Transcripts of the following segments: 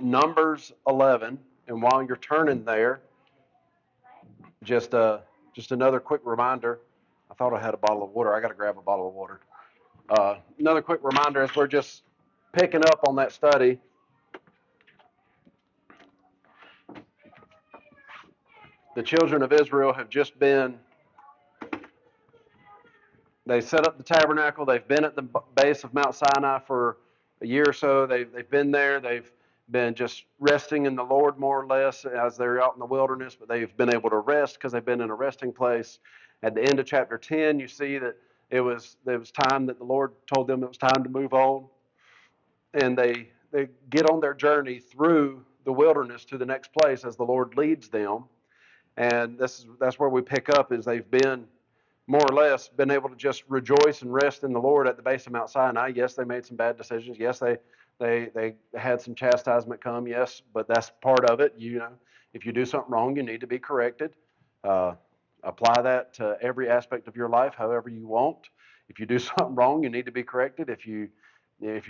Numbers 11. And while you're turning there, just just another quick reminder. I thought I had a bottle of water. I got to grab a bottle of water. Another quick reminder as we're just picking up on that study. The children of Israel have just been, they set up the tabernacle. They've been at the base of Mount Sinai for a year or so. They've been there. They've been just resting in the Lord more or less as they're out in the wilderness, but they've been able to rest because they've been in a resting place. At the end of chapter 10, you see that it was time that the Lord told them it was time to move on, and they get on their journey through the wilderness to the next place as the Lord leads them. And that's where we pick up is they've been more or less been able to just rejoice and rest in the Lord at the base of Mount Sinai. Yes, they made some bad decisions. Yes, they had some chastisement come. Yes, but that's part of it. If you do something wrong, you need to be corrected. Uh, Apply that to every aspect of your life, however you want. If you do something wrong, you need to be corrected. If you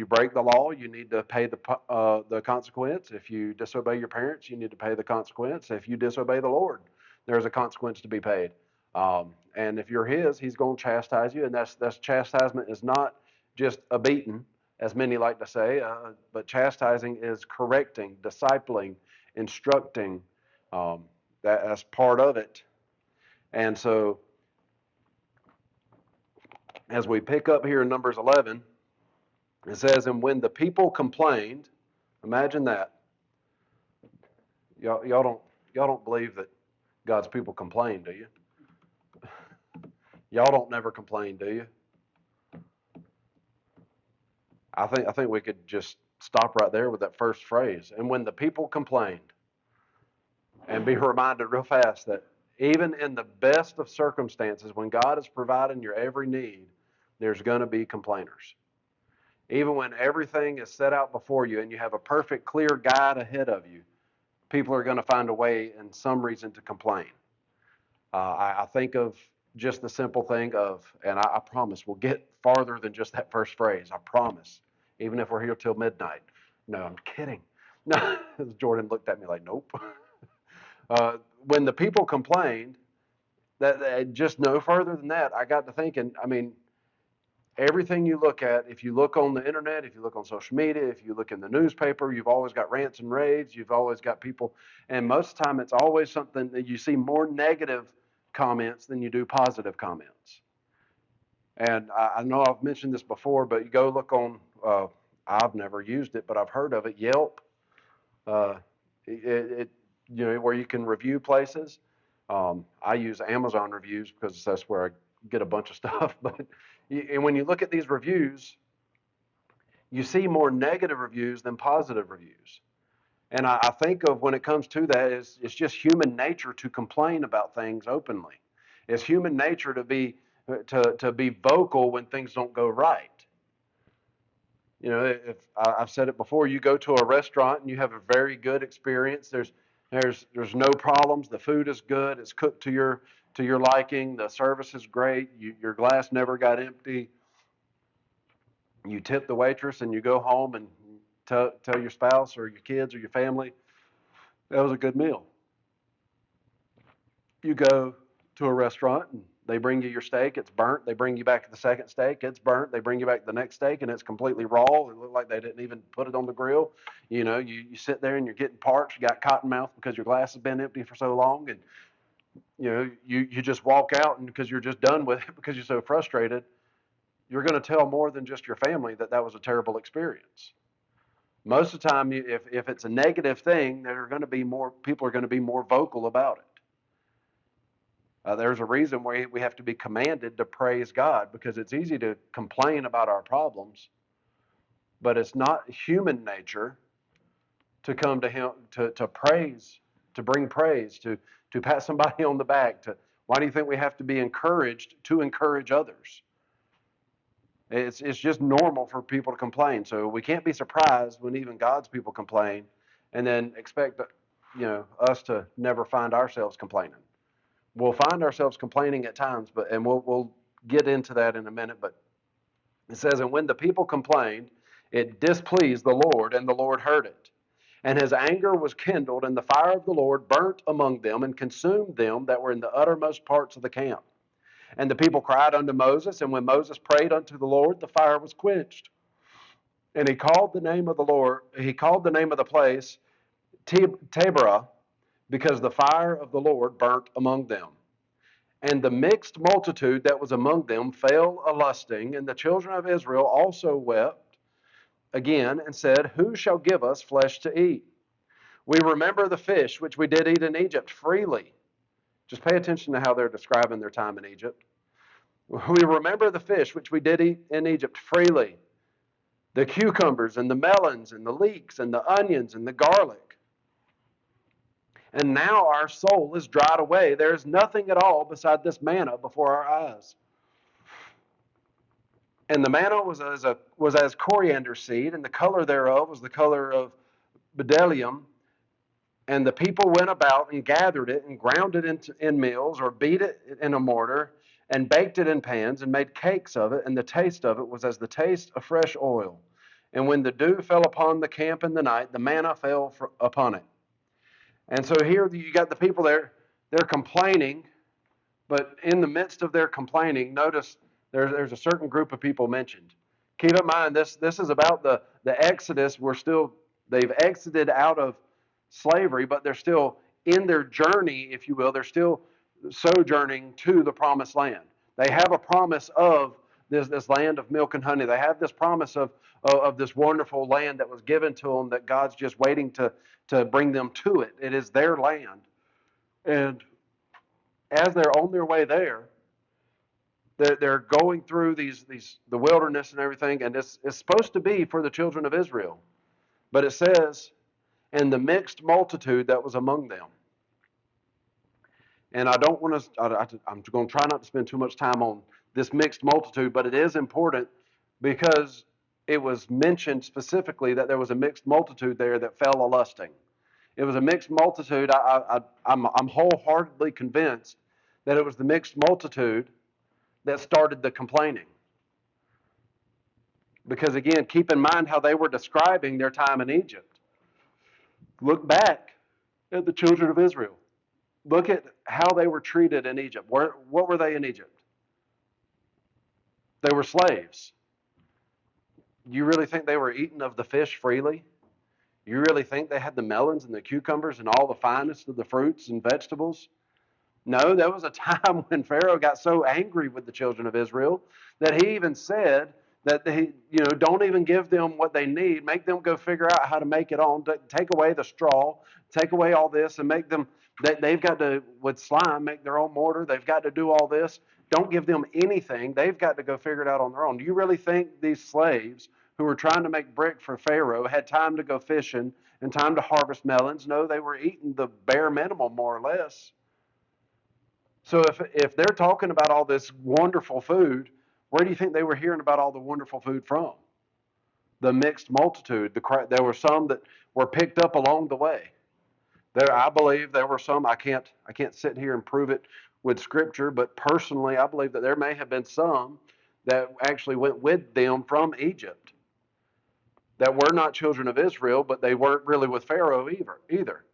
break the law, you need to pay the consequence. If you disobey your parents, you need to pay the consequence. If you disobey the Lord, there's a consequence to be paid. And if you're His, He's going to chastise you, and that's chastisement is not just a beating, as many like to say, but chastising is correcting, discipling, instructing. That's part of it. And so, as we pick up here in Numbers 11, it says, "And when the people complained," imagine that. Y'all don't believe that God's people complain, do you? Y'all don't never complain, do you? I think we could just stop right there with that first phrase. And when the people complained, and be reminded real fast that even in the best of circumstances, when God is providing your every need, there's going to be complainers. Even when everything is set out before you and you have a perfect, clear guide ahead of you, people are going to find a way and some reason to complain. I think of just the simple thing of, and I promise we'll get farther than just that first phrase. I promise, even if we're here till midnight. No, I'm kidding. No, Jordan looked at me like, nope. When the people complained, that just no further than that, I got to thinking. I mean, everything you look at, if you look on the internet, if you look on social media, if you look in the newspaper, you've always got rants and raves. You've always got people, and most of the time, it's always something that you see more negative comments than you do positive comments. And I know I've mentioned this before, but you go look on. I've never used it, but I've heard of it. Yelp. Uh, it where you can review places. I use Amazon reviews because that's where I get a bunch of stuff. But and when you look at these reviews, you see more negative reviews than positive reviews. And I think of when it comes to that, it's just human nature to complain about things openly. It's human nature to be vocal when things don't go right. If I've said it before, you go to a restaurant and you have a very good experience. There's no problems. The food is good. It's cooked to your liking. The service is great. Your glass never got empty. You tip the waitress and you go home and tell your spouse or your kids or your family that was a good meal. You go to a restaurant and they bring you your steak, it's burnt. They bring you back the second steak, it's burnt. They bring you back the next steak and it's completely raw. It looked like they didn't even put it on the grill. You sit there and you're getting parched, you got cotton mouth because your glass has been empty for so long, and you just walk out, and because you're just done with it because you're so frustrated, you're going to tell more than just your family that was a terrible experience. Most of the time, if it's a negative thing, there are going to be more people are going to be more vocal about it. There's a reason why we have to be commanded to praise God, because it's easy to complain about our problems, but it's not human nature to come to Him to praise, to bring praise, to pat somebody on the back. Why do you think we have to be encouraged to encourage others? It's just normal for people to complain, so we can't be surprised when even God's people complain, and then expect us to never find ourselves complaining. We'll find ourselves complaining at times, and we'll get into that in a minute. But it says, and when the people complained, It displeased the Lord, and the Lord heard it. And his anger was kindled, and the fire of the Lord burnt among them and consumed them that were in the uttermost parts of the camp. And the people cried unto Moses, and when Moses prayed unto the Lord, the fire was quenched. And he called the name of the Lord, he called the name of the place Taberah, because the fire of the Lord burnt among them. And the mixed multitude that was among them fell a lusting, and the children of Israel also wept again and said, Who shall give us flesh to eat? We remember the fish which we did eat in Egypt freely. Just pay attention to how they're describing their time in Egypt. We remember the fish which we did eat in Egypt freely, the cucumbers and the melons and the leeks and the onions and the garlic. And now our soul is dried away. There is nothing at all beside this manna before our eyes. And the manna was as coriander seed, and the color thereof was the color of bdellium. And the people went about and gathered it and ground it in mills, or beat it in a mortar, and baked it in pans, and made cakes of it. And the taste of it was as the taste of fresh oil. And when the dew fell upon the camp in the night, the manna fell upon it. And so here you got the people there, they're complaining, but in the midst of their complaining, notice there's a certain group of people mentioned. Keep in mind, this is about the Exodus. They've exited out of slavery, but they're still in their journey, if you will. They're still sojourning to the promised land. They have a promise of this land of milk and honey. They have this promise of this wonderful land that was given to them, that God's just waiting to bring them to it. It is their land. And as they're on their way there, they're going through the wilderness and everything, and it's supposed to be for the children of Israel. But it says, and the mixed multitude that was among them. And I don't want to, I'm going to try not to spend too much time on this mixed multitude, but it is important because it was mentioned specifically that there was a mixed multitude there that fell a lusting. It was a mixed multitude. I'm wholeheartedly convinced that it was the mixed multitude that started the complaining. Because again, keep in mind how they were describing their time in Egypt. Look back at the children of Israel. Look at how they were treated in Egypt. What were they in Egypt? They were slaves. You really think they were eating of the fish freely? You really think they had the melons and the cucumbers and all the finest of the fruits and vegetables? No, there was a time when Pharaoh got so angry with the children of Israel that he even said that don't even give them what they need. Make them go figure out how to make it on. Take away the straw, take away all this, and make them. They've got to, with slime, make their own mortar. They've got to do all this. Don't give them anything. They've got to go figure it out on their own. Do you really think these slaves who were trying to make brick for Pharaoh had time to go fishing and time to harvest melons? No, they were eating the bare minimum, more or less. So if they're talking about all this wonderful food, where do you think they were hearing about all the wonderful food from? The mixed multitude. There were some that were picked up along the way. I believe there were some. I can't sit here and prove it with Scripture, but personally, I believe that there may have been some that actually went with them from Egypt that were not children of Israel, but they weren't really with Pharaoh either.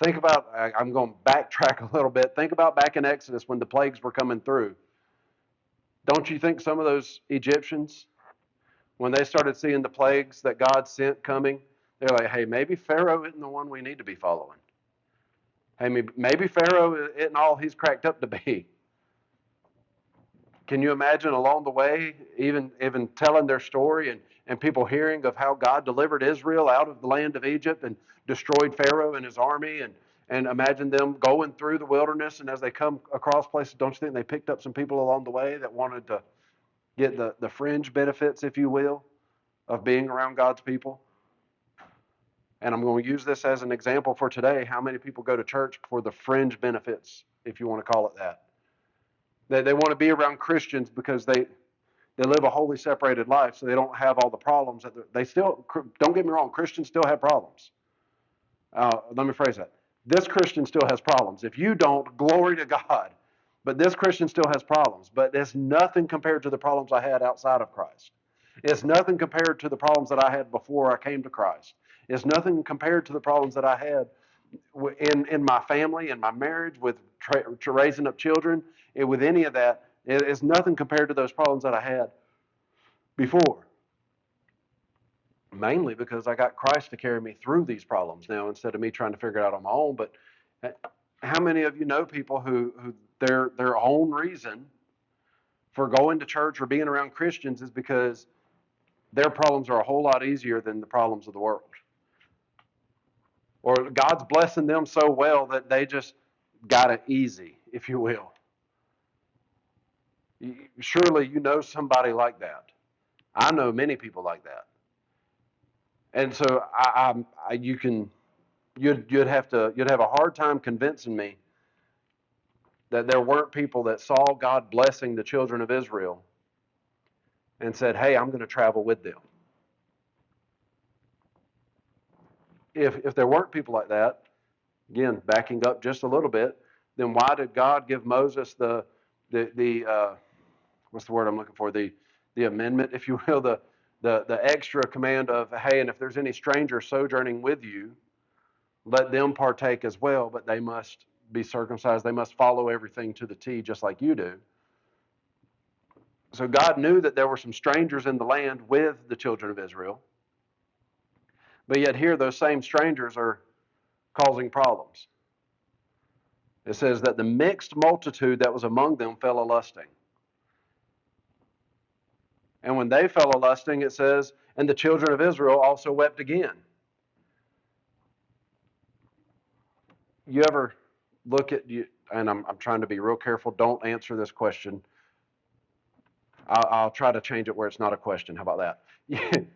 Think about, I'm going to backtrack a little bit. Think about back in Exodus when the plagues were coming through. Don't you think some of those Egyptians, when they started seeing the plagues that God sent coming, they're like, hey, maybe Pharaoh isn't the one we need to be following. Hey, maybe Pharaoh isn't all he's cracked up to be. Can you imagine along the way, even telling their story and people hearing of how God delivered Israel out of the land of Egypt and destroyed Pharaoh and his army, and imagine them going through the wilderness, and as they come across places, don't you think they picked up some people along the way that wanted to get the fringe benefits, if you will, of being around God's people? And I'm going to use this as an example for today. How many people go to church for the fringe benefits, if you want to call it that? They want to be around Christians because they live a wholly separated life, so they don't have all the problems. They still, don't get me wrong, Christians still have problems. Let me phrase that. This Christian still has problems. If you don't, glory to God. But this Christian still has problems. But it's nothing compared to the problems I had outside of Christ. It's nothing compared to the problems that I had before I came to Christ. It's nothing compared to the problems that I had in my family, in my marriage, with raising up children, and with any of that. It's nothing compared to those problems that I had before. Mainly because I got Christ to carry me through these problems now instead of me trying to figure it out on my own. But how many of you know people who their own reason for going to church or being around Christians is because their problems are a whole lot easier than the problems of the world? Or God's blessing them so well that they just got it easy, if you will. Surely you know somebody like that. I know many people like that. And so you'd have a hard time convincing me that there weren't people that saw God blessing the children of Israel and said, hey, I'm going to travel with them. If there weren't people like that, again, backing up just a little bit, then why did God give Moses the what's the word I'm looking for? The amendment, if you will, the extra command of, hey, and if there's any stranger sojourning with you, let them partake as well, but they must be circumcised. They must follow everything to the T, just like you do. So God knew that there were some strangers in the land with the children of Israel. But yet here, those same strangers are causing problems. It says that the mixed multitude that was among them fell a-lusting. And when they fell a-lusting, it says, and the children of Israel also wept again. You ever look at, you, and I'm trying to be real careful, don't answer this question. I'll try to change it where it's not a question. How about that?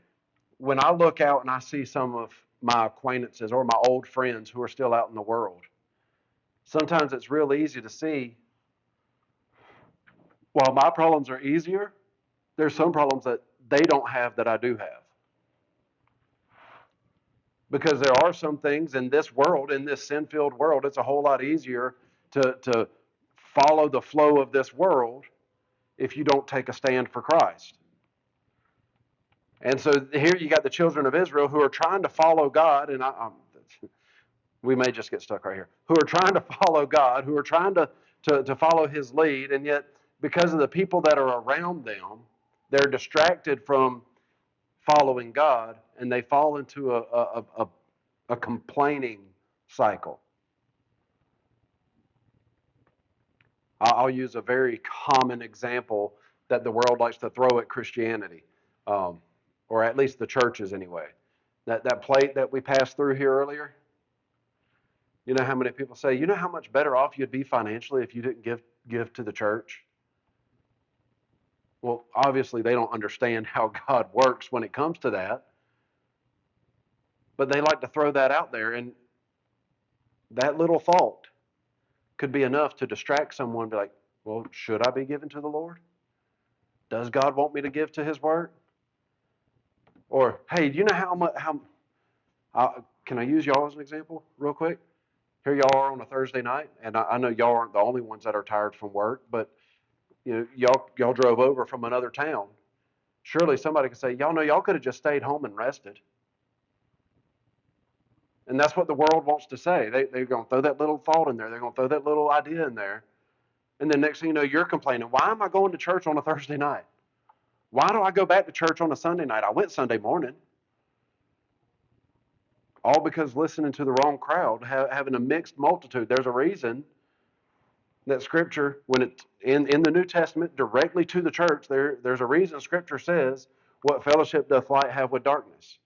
When I look out and I see some of my acquaintances or my old friends who are still out in the world, sometimes it's real easy to see, while my problems are easier, there's some problems that they don't have that I do have. Because there are some things in this world, in this sin-filled world, it's a whole lot easier to follow the flow of this world if you don't take a stand for Christ. And so here you got the children of Israel who are trying to follow God, and we may just get stuck right here, who are trying to follow God, who are trying to follow His lead, and yet because of the people that are around them, they're distracted from following God, and they fall into a complaining cycle. I'll use a very common example that the world likes to throw at Christianity, or at least the churches anyway. That plate that we passed through here earlier, you know how many people say, you know how much better off you'd be financially if you didn't give to the church? Well, obviously they don't understand how God works when it comes to that. But they like to throw that out there, and that little thought could be enough to distract someone and be like, well, should I be giving to the Lord? Does God want me to give to His Word? Or, hey, do you know how much, can I use y'all as an example real quick? Here y'all are on a Thursday night, and I know y'all aren't the only ones that are tired from work, but you know, y'all drove over from another town. Surely somebody could say, y'all know y'all could have just stayed home and rested. And that's what the world wants to say. They're going to throw that little thought in there. They're going to throw that little idea in there. And then next thing you know, you're complaining, why am I going to church on a Thursday night? Why do I go back to church on a Sunday night? I went Sunday morning. All because listening to the wrong crowd, having a mixed multitude. There's a reason that Scripture, when it's in the New Testament, directly to the church, there's a reason Scripture says, what fellowship doth light have with darkness?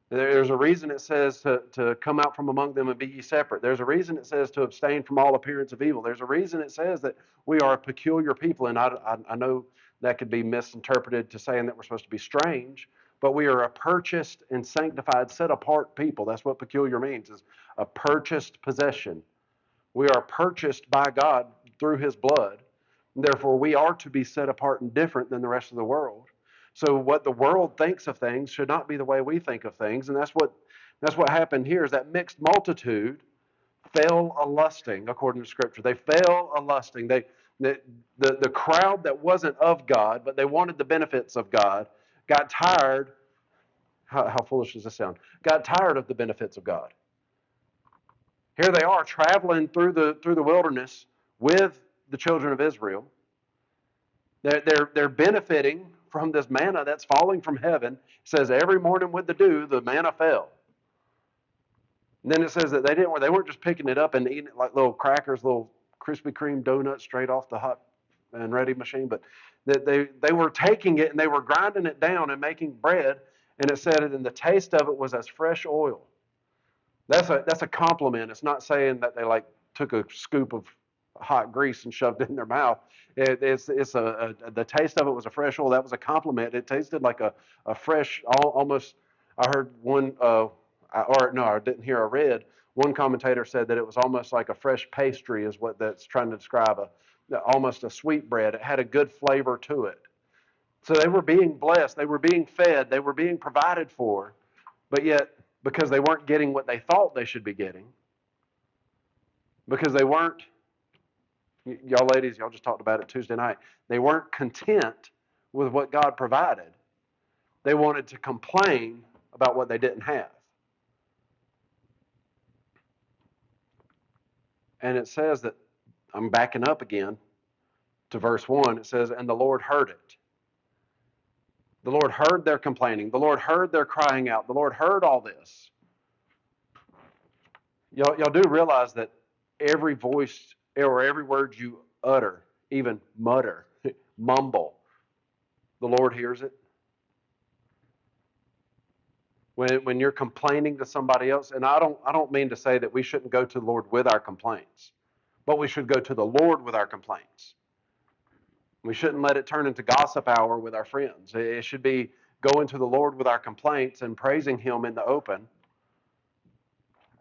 There's a reason it says to come out from among them and be ye separate. There's a reason it says to abstain from all appearance of evil. There's a reason it says that we are a peculiar people, and I know that could be misinterpreted to saying that we're supposed to be strange, but we are a purchased and sanctified, set apart people. That's what peculiar means, is a purchased possession. We are purchased by God through His blood. Therefore, we are to be set apart and different than the rest of the world. So what the world thinks of things should not be the way we think of things. And that's what happened here, is that mixed multitude fell a-lusting, according to Scripture. They fell a-lusting. The crowd that wasn't of God, but they wanted the benefits of God, got tired. How foolish does this sound? Got tired of the benefits of God. Here they are traveling through the wilderness with the children of Israel. They're benefiting from this manna that's falling from heaven. It says every morning with the dew, the manna fell. And then it says that they weren't just picking it up and eating it like little crackers, little Krispy Kreme donuts straight off the hot and ready machine, but that they were taking it and they were grinding it down and making bread. And it said it, and the taste of it was as fresh oil. That's a compliment. It's not saying that they like took a scoop of hot grease and shoved it in their mouth. It's the taste of it was a fresh oil. That was a compliment. It tasted like a fresh, almost. I heard one, or no, I didn't hear. I read one commentator said that it was almost like a fresh pastry, is what that's trying to describe. Almost a sweet bread. It had a good flavor to it. So they were being blessed. They were being fed. They were being provided for, but yet, because they weren't getting what they thought they should be getting, because they weren't, y'all ladies, y'all just talked about it Tuesday night, they weren't content with what God provided. They wanted to complain about what they didn't have. And it says that, I'm backing up again to verse 1, it says, and the Lord heard it. The Lord heard their complaining. The Lord heard their crying out. The Lord heard all this. Y'all do realize that every voice or every word you utter, even mutter, mumble, the Lord hears it. When you're complaining to somebody else, and I don't mean to say that we shouldn't go to the Lord with our complaints, but we should go to the Lord with our complaints. We shouldn't let it turn into gossip hour with our friends. It should be going to the Lord with our complaints and praising Him in the open.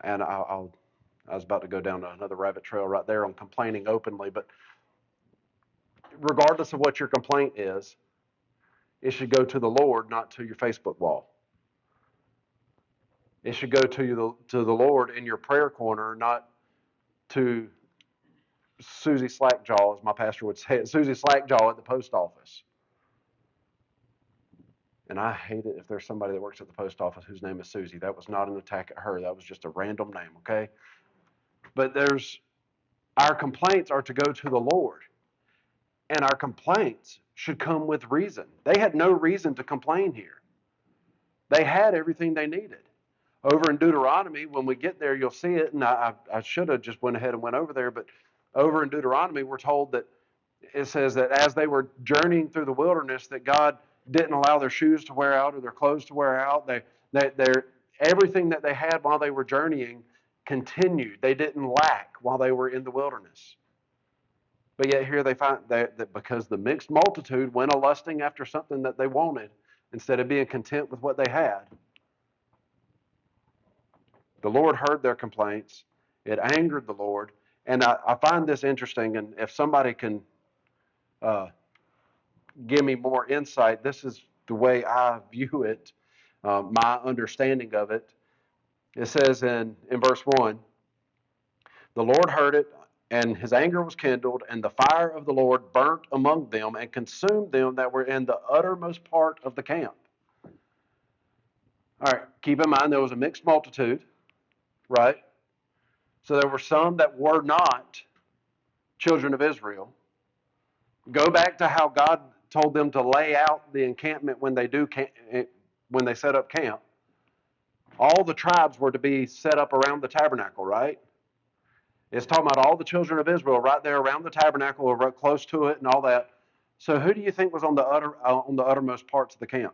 And I was about to go down another rabbit trail right there on complaining openly, but regardless of what your complaint is, it should go to the Lord, not to your Facebook wall. It should go to the Lord in your prayer corner, not to Susie Slackjaw, as my pastor would say it, Susie Slackjaw at the post office. And I hate it if there's somebody that works at the post office whose name is Susie. That was not an attack at her. That was just a random name, okay? But our complaints are to go to the Lord. And our complaints should come with reason. They had no reason to complain here. They had everything they needed. Over in Deuteronomy, when we get there, you'll see it, and I should have just went ahead and went over there, but over in Deuteronomy, we're told that it says that as they were journeying through the wilderness, that God didn't allow their shoes to wear out or their clothes to wear out. Everything that they had while they were journeying continued. They didn't lack while they were in the wilderness. But yet here they find that because the mixed multitude went a-lusting after something that they wanted, instead of being content with what they had, the Lord heard their complaints. It angered the Lord. And I find this interesting, and if somebody can give me more insight, this is the way I view it, my understanding of it. It says in verse 1, the Lord heard it, and his anger was kindled, and the fire of the Lord burnt among them and consumed them that were in the uttermost part of the camp. All right, keep in mind there was a mixed multitude, right? So there were some that were not children of Israel. Go back to how God told them to lay out the encampment when they set up camp. All the tribes were to be set up around the tabernacle, right? It's talking about all the children of Israel right there around the tabernacle, or right close to it, and all that. So who do you think was on the uttermost parts of the camp?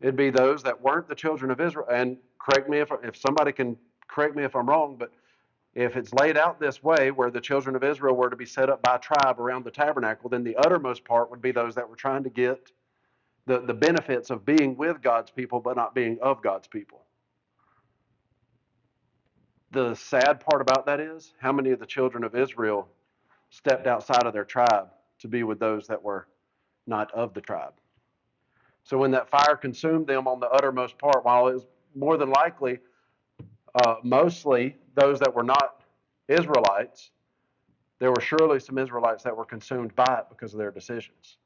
It'd be those that weren't the children of Israel. And correct me if somebody can correct me if I'm wrong, but if it's laid out this way, where the children of Israel were to be set up by tribe around the tabernacle, then the uttermost part would be those that were trying to get the benefits of being with God's people, but not being of God's people. The sad part about that is, how many of the children of Israel stepped outside of their tribe to be with those that were not of the tribe? So when that fire consumed them on the uttermost part, while it was more than likely mostly those that were not Israelites, there were surely some Israelites that were consumed by it because of their decisions.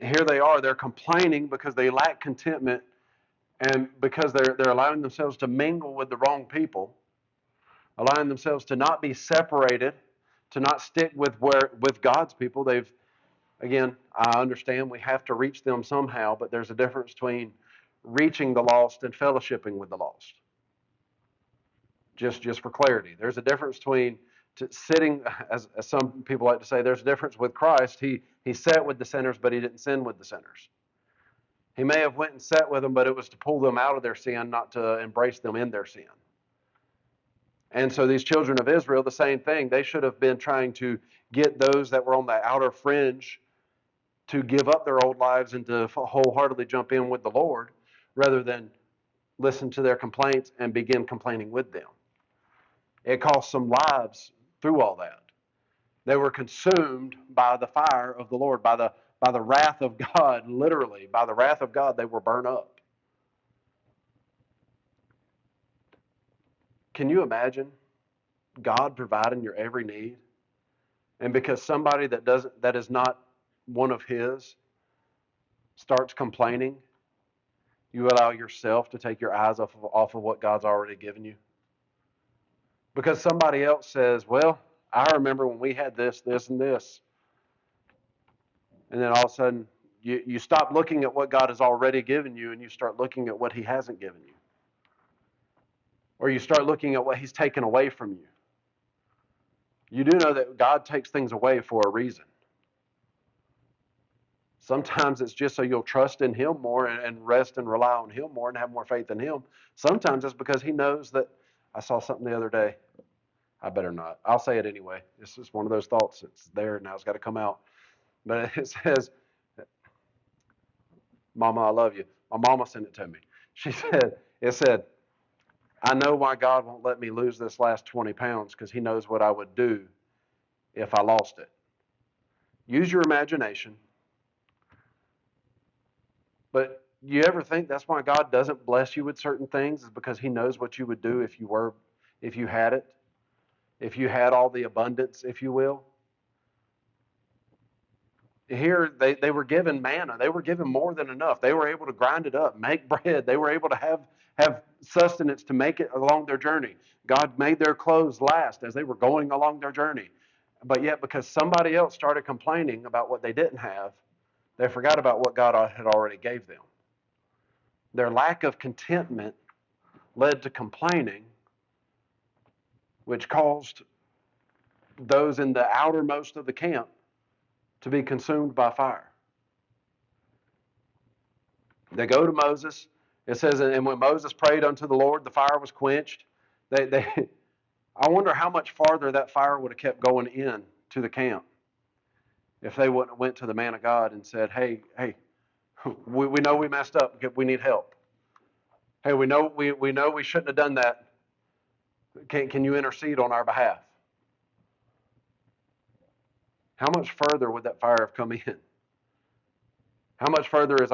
Here they are, they're complaining because they lack contentment and because they're allowing themselves to mingle with the wrong people, allowing themselves to not be separated, to not stick with God's people. Again, I understand we have to reach them somehow, but there's a difference between reaching the lost and fellowshipping with the lost. Just for clarity, there's a difference between sitting, as some people like to say, there's a difference with Christ. He sat with the sinners, but he didn't sin with the sinners. He may have went and sat with them, but it was to pull them out of their sin, not to embrace them in their sin. And so these children of Israel, the same thing. They should have been trying to get those that were on the outer fringe to give up their old lives and to wholeheartedly jump in with the Lord, rather than listen to their complaints and begin complaining with them. It cost some lives through all that. They were consumed by the fire of the Lord, by the wrath of God, literally. By the wrath of God, they were burned up. Can you imagine God providing your every need? And because somebody that is not one of His starts complaining, you allow yourself to take your eyes off of what God's already given you? Because somebody else says, well, I remember when we had this, this, and this. And then all of a sudden, you stop looking at what God has already given you and you start looking at what He hasn't given you. Or you start looking at what He's taken away from you. You do know that God takes things away for a reason. Sometimes it's just so you'll trust in Him more and rest and rely on Him more and have more faith in Him. Sometimes it's because He knows that. I saw something the other day. I better not. I'll say it anyway. This is one of those thoughts that's there and now it's got to come out. But it says, Mama, I love you. My mama sent it to me. It said, I know why God won't let me lose this last 20 pounds because He knows what I would do if I lost it. Use your imagination. But you ever think that's why God doesn't bless you with certain things? Is because He knows what you would do if you had it, if you had all the abundance, if you will. Here they were given manna. They were given more than enough. They were able to grind it up, make bread. They were able to have sustenance to make it along their journey. God made their clothes last as they were going along their journey. But yet, because somebody else started complaining about what they didn't have, they forgot about what God had already gave them. Their lack of contentment led to complaining, which caused those in the outermost of the camp to be consumed by fire. They go to Moses. It says, and when Moses prayed unto the Lord, the fire was quenched. I wonder how much farther that fire would have kept going in to the camp if they wouldn't have went to the man of God and said, hey, we know we messed up. We need help. Hey, we know we shouldn't have done that. Can you intercede on our behalf? How much further would that fire have come in? How much further is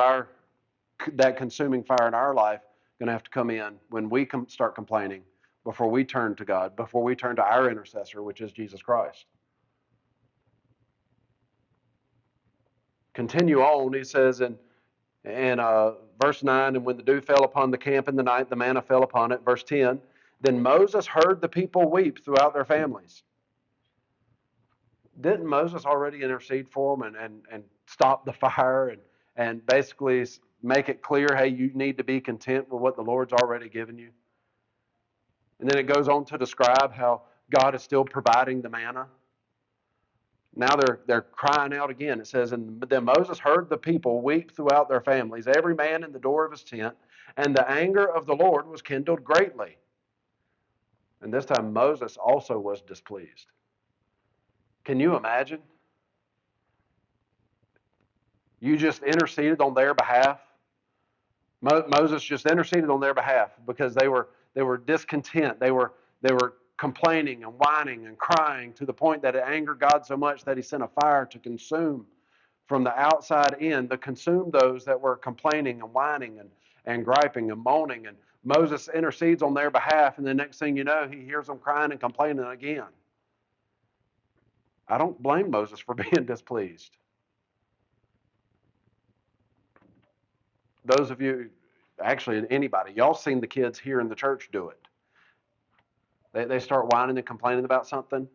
that consuming fire in our life going to have to come in when we start complaining before we turn to God, before we turn to our intercessor, which is Jesus Christ? Continue on, he says in verse 9, and when the dew fell upon the camp in the night, the manna fell upon it. Verse 10, then Moses heard the people weep throughout their families. Didn't Moses already intercede for them and stop the fire and basically make it clear, hey, you need to be content with what the Lord's already given you? And then it goes on to describe how God is still providing the manna. Now they're crying out again. It says, and then Moses heard the people weep throughout their families, every man in the door of his tent, and the anger of the Lord was kindled greatly. And this time Moses also was displeased. Can you imagine? You just interceded on their behalf. Moses just interceded on their behalf because they were discontent. They were complaining and whining and crying to the point that it angered God so much that He sent a fire to consume from the outside in, to consume those that were complaining and whining and griping and moaning. And Moses intercedes on their behalf, and the next thing you know, he hears them crying and complaining again. I don't blame Moses for being displeased. those of you, actually anybody, y'all seen the kids here in the church do it. They start whining and complaining about something.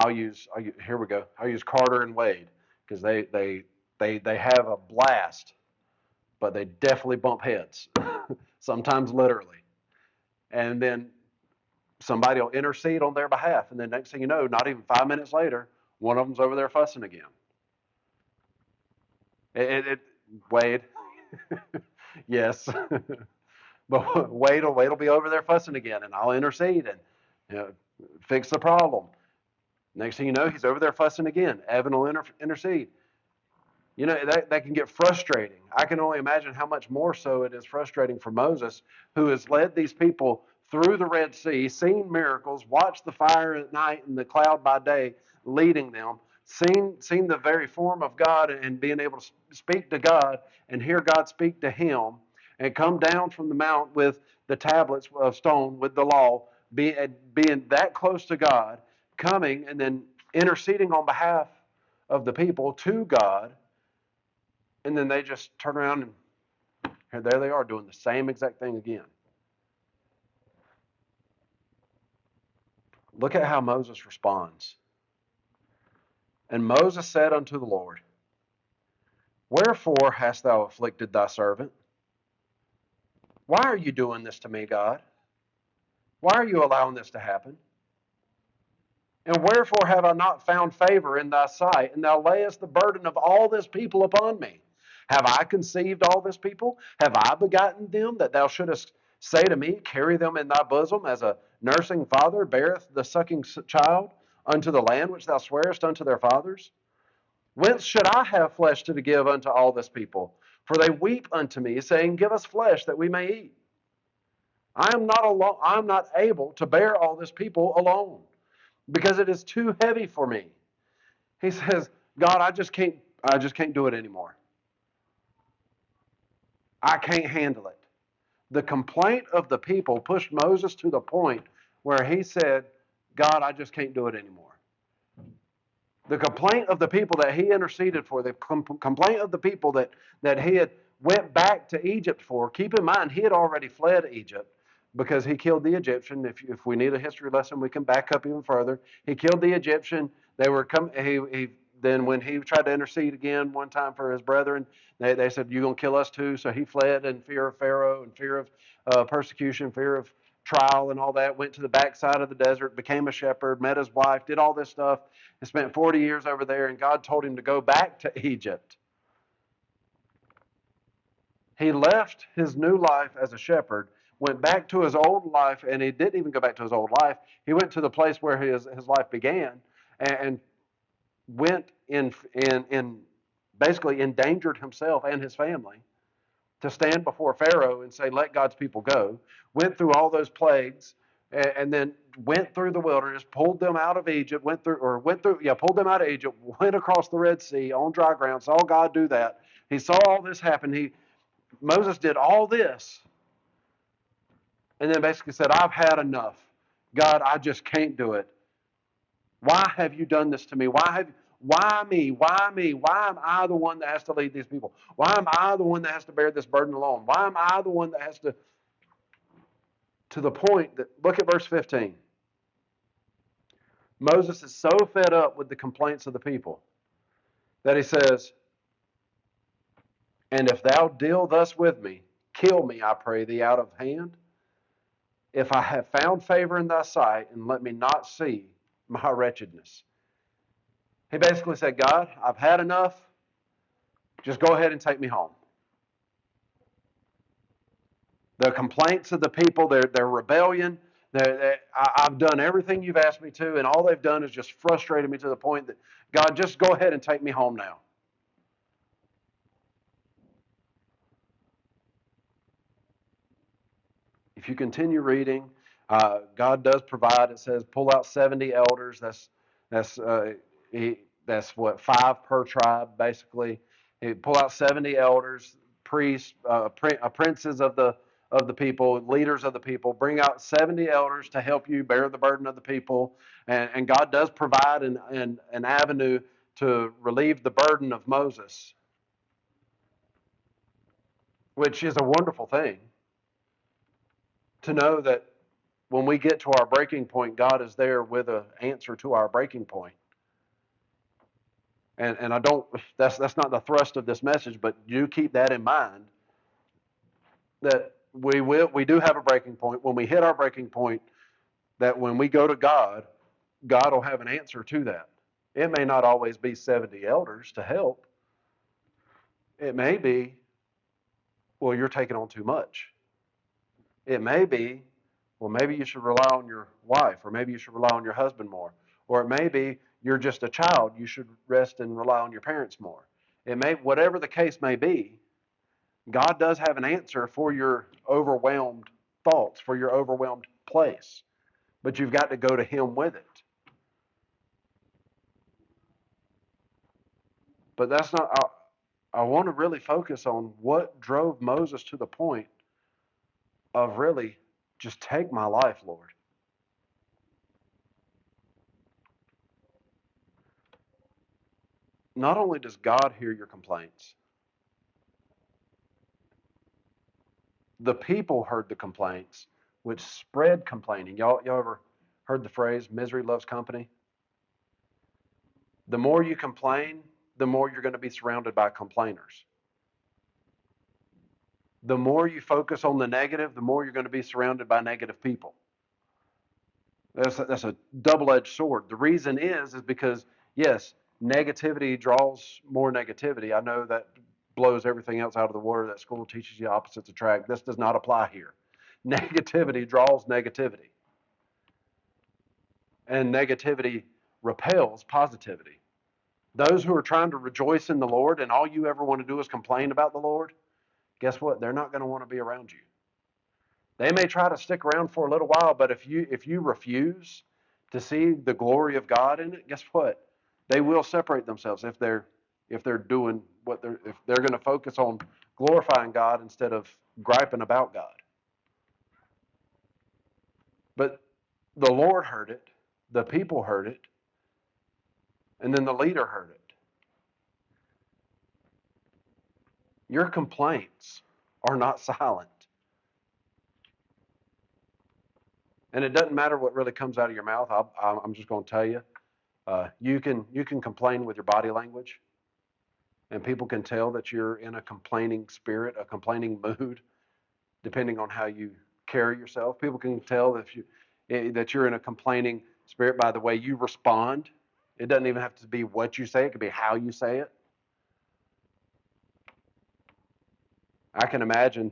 Here we go. I'll use Carter and Wade because they have a blast, but they definitely bump heads, sometimes literally. And then somebody will intercede on their behalf, and then next thing you know, not even 5 minutes later, one of them's over there fussing again. Wade, yes, but Wade'll be over there fussing again, and I'll intercede and fix the problem. Next thing you know, he's over there fussing again. Evan will intercede. That can get frustrating. I can only imagine how much more so it is frustrating for Moses, who has led these people through the Red Sea, seen miracles, watched the fire at night and the cloud by day leading them, seen the very form of God and being able to speak to God and hear God speak to him, and come down from the mount with the tablets of stone, with the law, being that close to God, coming and then interceding on behalf of the people to God. And then they just turn around and there they are doing the same exact thing again. Look at how Moses responds. And Moses said unto the Lord, Wherefore hast thou afflicted thy servant? Why are you doing this to me, God? Why are you allowing this to happen? And wherefore have I not found favor in thy sight, and thou layest the burden of all this people upon me? Have I conceived all this people? Have I begotten them, that thou shouldest say to me, Carry them in thy bosom, as a nursing father beareth the sucking child, unto the land which thou swarest unto their fathers? Whence should I have flesh to give unto all this people? For they weep unto me, saying, Give us flesh that we may eat. I am not able to bear all this people alone, because it is too heavy for me. He says, God, I just can't do it anymore. I can't handle it. The complaint of the people pushed Moses to the point where he said, God, I just can't do it anymore. The complaint of the people that he interceded for, the complaint of the people that he had went back to Egypt for. Keep in mind, he had already fled Egypt because he killed the Egyptian. If we need a history lesson, we can back up even further. He killed the Egyptian. Then when he tried to intercede again one time for his brethren, they said, you're going to kill us too. So he fled in fear of Pharaoh and fear of persecution, fear of trial and all that, went to the backside of the desert, became a shepherd, met his wife, did all this stuff, and spent 40 years over there, and God told him to go back to Egypt. He left his new life as a shepherd, went back to his old life, and he didn't even go back to his old life. He went to the place where his life began and went in basically endangered himself and his family to stand before Pharaoh and say, let God's people go. Went through all those plagues and then went through the wilderness, pulled them out of Egypt, pulled them out of Egypt, went across the Red Sea on dry ground, saw God do that. He saw all this happen. Moses did all this and then basically said, I've had enough. God, I just can't do it. Why have you done this to me? Why me? Why me? Why am I the one that has to lead these people? Why am I the one that has to bear this burden alone? Why am I the one that has to the point that, look at verse 15. Moses is so fed up with the complaints of the people that he says, and if thou deal thus with me, kill me, I pray thee, out of hand. If I have found favor in thy sight, and let me not see my wretchedness. He basically said, God, I've had enough. Just go ahead and take me home. The complaints of the people, their rebellion, I've done everything you've asked me to, and all they've done is just frustrated me to the point that, God, just go ahead and take me home now. If you continue reading, God does provide. It says, pull out 70 elders. That's what, 5 per tribe, basically. Pull out 70 elders, priests, princes of the people, leaders of the people. Bring out 70 elders to help you bear the burden of the people. And God does provide an avenue to relieve the burden of Moses. which is a wonderful thing to know that when we get to our breaking point, God is there with an answer to our breaking point. And I don't, that's not the thrust of this message, but you keep that in mind that we do have a breaking point. When we hit our breaking point, that when we go to God, God will have an answer to that. It may not always be 70 elders to help. It may be, well, you're taking on too much. It may be, well, maybe you should rely on your wife, or maybe you should rely on your husband more. Or it may be, you're just a child, you should rest and rely on your parents more. It may, whatever the case may be, God does have an answer for your overwhelmed thoughts, for your overwhelmed place. But you've got to go to Him with it. But that's not, I want to really focus on what drove Moses to the point of really just take my life, Lord. Not only does God hear your complaints, the people heard the complaints, which spread complaining. Y'all ever heard the phrase, misery loves company? The more you complain, the more you're going to be surrounded by complainers. The more you focus on the negative, the more you're going to be surrounded by negative people. That's a double-edged sword. The reason is because, yes, negativity draws more negativity. I know that blows everything else out of the water. That school teaches you opposites attract. This does not apply here. Negativity draws negativity. And negativity repels positivity. Those who are trying to rejoice in the Lord and all you ever want to do is complain about the Lord, guess what? They're not going to want to be around you. They may try to stick around for a little while, but if you refuse to see the glory of God in it, guess what? They will separate themselves if they're doing if they're going to focus on glorifying God instead of griping about God. But the Lord heard it, the people heard it, and then the leader heard it. Your complaints are not silent. And it doesn't matter what really comes out of your mouth. I'm just going to tell you, you can complain with your body language, and people can tell that you're in a complaining spirit, a complaining mood, depending on how you carry yourself. People can tell that you're in a complaining spirit by the way you respond. It doesn't even have to be what you say; it could be how you say it. I can imagine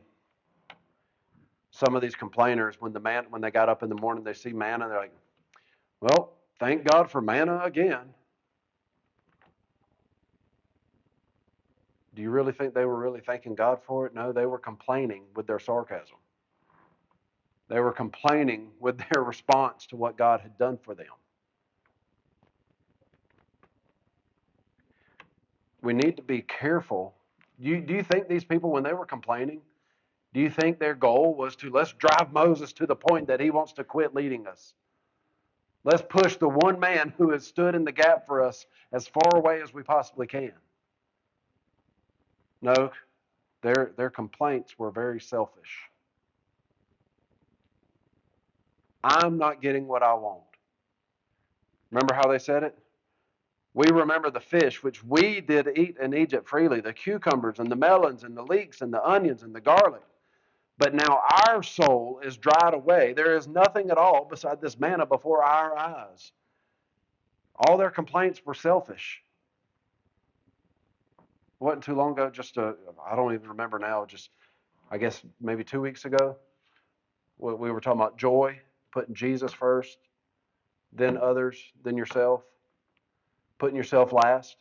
some of these complainers when they got up in the morning, they see manna, they're like, "Well, thank God for manna again." Do you really think they were really thanking God for it? No, they were complaining with their sarcasm. They were complaining with their response to what God had done for them. We need to be careful. Do you think these people, when they were complaining, do you think their goal was to let's drive Moses to the point that he wants to quit leading us? Let's push the one man who has stood in the gap for us as far away as we possibly can. No, their complaints were very selfish. I'm not getting what I want. Remember how they said it? We remember the fish which we did eat in Egypt freely, the cucumbers and the melons and the leeks and the onions and the garlic. But now our soul is dried away. There is nothing at all beside this manna before our eyes. All their complaints were selfish. It wasn't too long ago, I don't even remember now, just I guess maybe 2 weeks ago, we were talking about joy, putting Jesus first, then others, then yourself, putting yourself last.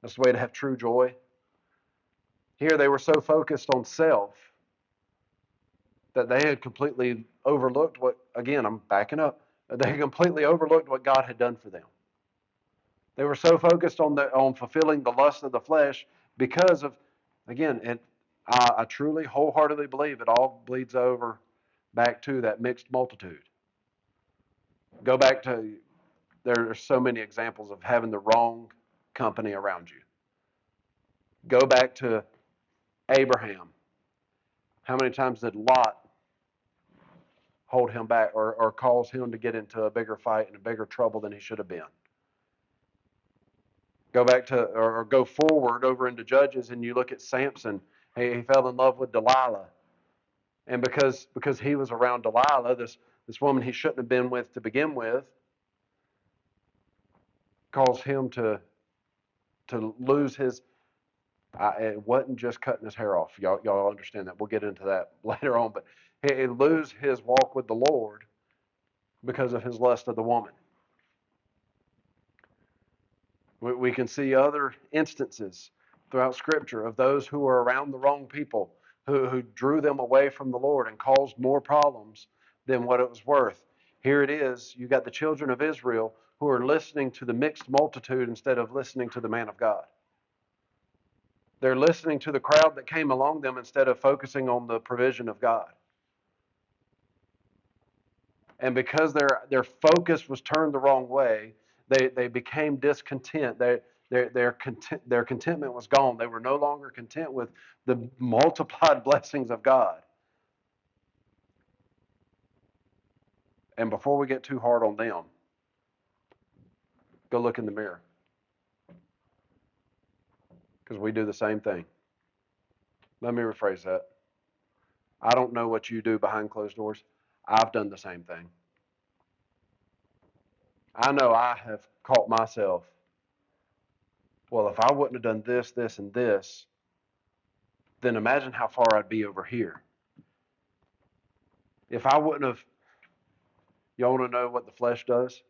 That's the way to have true joy. Here they were so focused on self that they had completely overlooked again, I'm backing up, they had completely overlooked what God had done for them. They were so focused on fulfilling the lust of the flesh because of, again, I truly, wholeheartedly believe it all bleeds over back to that mixed multitude. Go back to, there are so many examples of having the wrong company around you. Go back to Abraham How many times did Lot hold him back or cause him to get into a bigger fight and a bigger trouble than he should have been? Go back to, or go forward over into Judges, and you look at Samson. He fell in love with Delilah. And because he was around Delilah, this woman he shouldn't have been with to begin with, caused him to lose his. It wasn't just cutting his hair off. Y'all understand that. We'll get into that later on. But he lose his walk with the Lord because of his lust of the woman. We can see other instances throughout Scripture of those who were around the wrong people, who drew them away from the Lord and caused more problems than what it was worth. Here it is. You got the children of Israel who are listening to the mixed multitude instead of listening to the man of God. They're listening to the crowd that came along them instead of focusing on the provision of God. And because their focus was turned the wrong way, they became discontent. Their contentment was gone. They were no longer content with the multiplied blessings of God. And before we get too hard on them, go look in the mirror. Because we do the same thing. Let me rephrase that. I don't know what you do behind closed doors. I've done the same thing. I know I have caught myself, well, if I wouldn't have done this, this, and this, then imagine how far I'd be over here. If I wouldn't have, y'all want to know what the flesh does?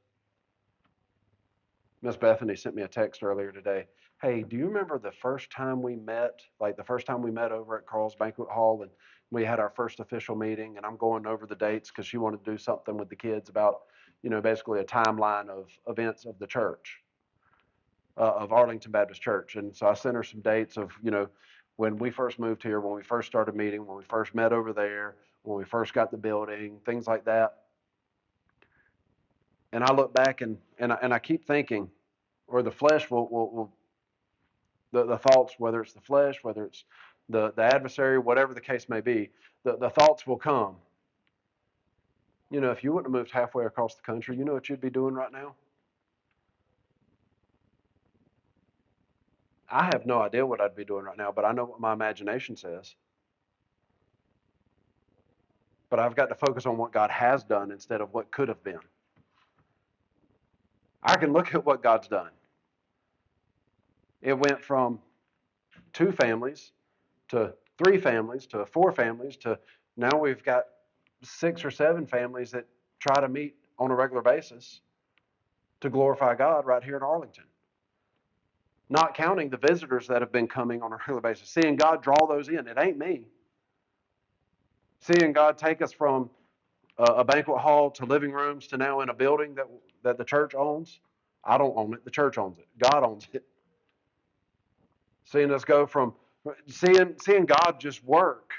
Miss Bethany sent me a text earlier today. Hey, do you remember the first time we met, like the first time we met over at Carl's Banquet Hall, and we had our first official meeting, and I'm going over the dates because she wanted to do something with the kids about, basically a timeline of events of the church, of Arlington Baptist Church. And so I sent her some dates of, when we first moved here, when we first started meeting, when we first met over there, when we first got the building, things like that. And I look back and I keep thinking, or the flesh will the thoughts, whether it's the flesh, whether it's the adversary, whatever the case may be, the thoughts will come. If you wouldn't have moved halfway across the country, you know what you'd be doing right now? I have no idea what I'd be doing right now, but I know what my imagination says. But I've got to focus on what God has done instead of what could have been. I can look at what God's done. It went from 2 families to 3 families to 4 families to now we've got 6 or 7 families that try to meet on a regular basis to glorify God right here in Arlington. Not counting the visitors that have been coming on a regular basis. Seeing God draw those in. It ain't me. Seeing God take us from a banquet hall to living rooms to now in a building that the church owns. I don't own it. The church owns it. God owns it. Seeing us go from seeing God just work.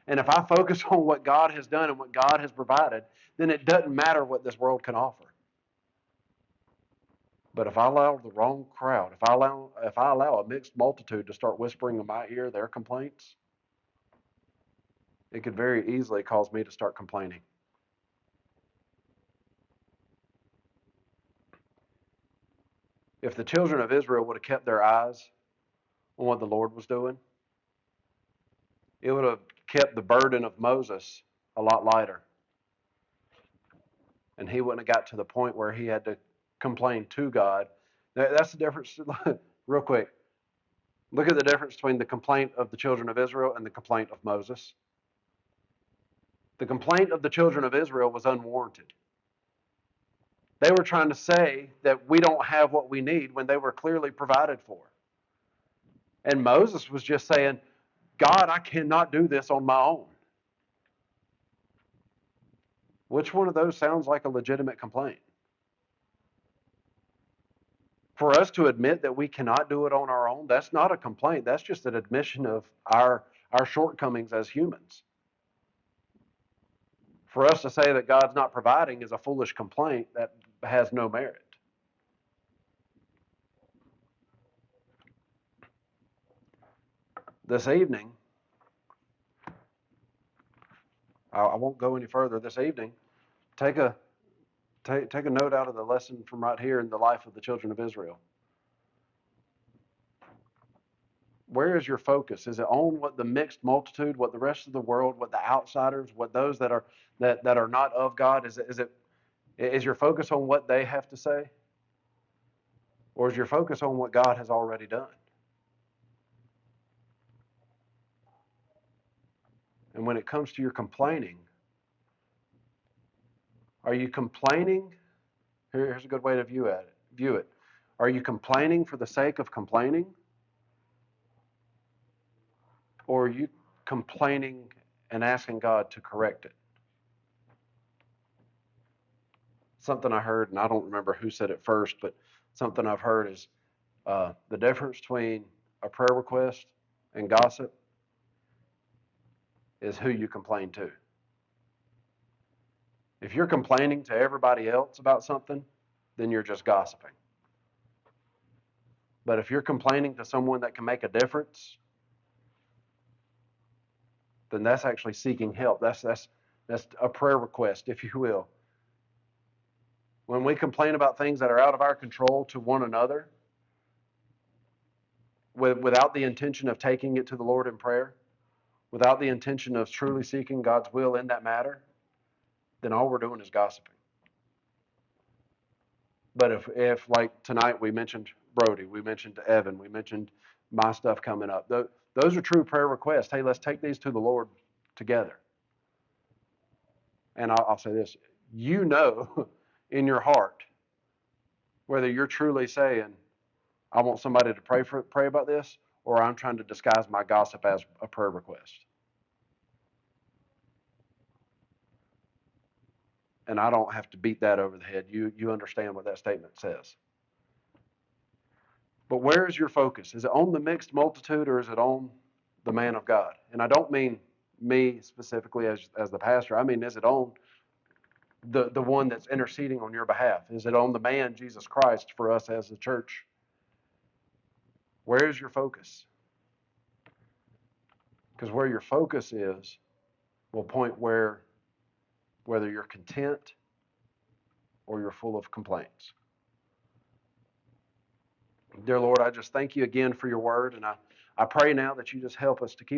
And if I focus on what God has done and what God has provided, then it doesn't matter what this world can offer. But if I allow the wrong crowd, if I allow a mixed multitude to start whispering in my ear their complaints, it could very easily cause me to start complaining. If the children of Israel would have kept their eyes on what the Lord was doing, it would have kept the burden of Moses a lot lighter. And he wouldn't have got to the point where he had to complain to God. That's the difference. Real quick, look at the difference between the complaint of the children of Israel and the complaint of Moses. The complaint of the children of Israel was unwarranted. They were trying to say that we don't have what we need when they were clearly provided for. And Moses was just saying, God, I cannot do this on my own. Which one of those sounds like a legitimate complaint? For us to admit that we cannot do it on our own, that's not a complaint. That's just an admission of our shortcomings as humans. For us to say that God's not providing is a foolish complaint that has no merit. This evening, I won't go any further this evening. Take a take a note out of the lesson from right here in the life of the children of Israel. Where is your focus? Is it on what the mixed multitude, what the rest of the world, what the outsiders, what those that are not of God? Is your focus on what they have to say? Or is your focus on what God has already done? And when it comes to your complaining, are you complaining? Here's a good way to view it. Are you complaining for the sake of complaining? Or are you complaining and asking God to correct it? Something I heard, and I don't remember who said it first, but something I've heard is the difference between a prayer request and gossip is who you complain to. If you're complaining to everybody else about something, then you're just gossiping. But if you're complaining to someone that can make a difference, then that's actually seeking help. That's a prayer request, if you will. When we complain about things that are out of our control to one another, without the intention of taking it to the Lord in prayer, without the intention of truly seeking God's will in that matter, then all we're doing is gossiping. But if like tonight we mentioned Brody, we mentioned Evan, we mentioned my stuff coming up, those are true prayer requests. Hey, let's take these to the Lord together. And I'll say this, you know in your heart whether you're truly saying, I want somebody to pray about this, or I'm trying to disguise my gossip as a prayer request. And I don't have to beat that over the head. You understand what that statement says. But where is your focus? Is it on the mixed multitude, or is it on the man of God? And I don't mean me specifically as the pastor. I mean, is it on the one that's interceding on your behalf? Is it on the man, Jesus Christ, for us as a church? Where is your focus? Because where your focus is will point whether you're content or you're full of complaints. Dear Lord, I just thank you again for your word, and I pray now that you just help us to keep